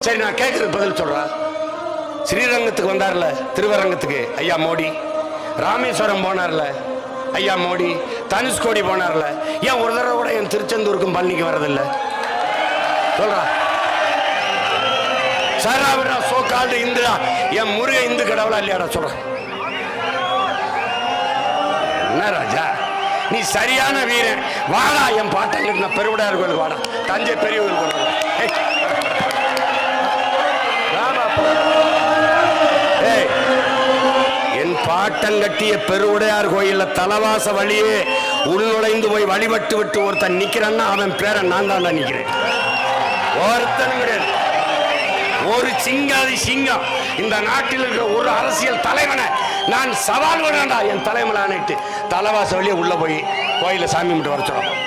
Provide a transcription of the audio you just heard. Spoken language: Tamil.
சரி, நான் கேட்கறது பதில் சொல்றேன். ஸ்ரீரங்கத்துக்கு வந்தார்ல, திருவரங்கத்துக்கு ஐயா மோடி, ராமேஸ்வரம் போனார்ல ஐயா மோடி, தனுஷ்கோடி போனார்ல, ஏன் ஒரு தடவை கூட என் திருச்செந்தூருக்கும் பழனிக்கு வரதில்லை? சொல்றா சராவிரா சோகால்டு இந்துடா, என் முருக இந்து கடவுளா இல்லையாடா? சொல்றேன். என்ன ராஜா, நீ சரியான வீரன். வாடா என் பாட்டங்க பெருவுடையார் கோயிலுக்கு வாடா, தஞ்சை பெரிய கோயில். என் பாட்டங்கட்டிய பெருவுடையார் கோயில்ல தலவாச வழியே உள்நுழைந்து போய் வழிபட்டு விட்டு ஒருத்தன் நிக்கிறான்னா அவன் பேரை நான் தான் நிக்கிறேன். ஒருத்தன் கிடையாது. ஒரு சிங்காதி சிங்கம் இந்த நாட்டில் இருக்கிற ஒரு அரசியல் தலைவனை நான் சவால் விடண்டா, என் தலைமையிலானிட்டு தலவாச வழியே உள்ள போய் கோயில சாமி மட்டும் வர சொல்றோம்.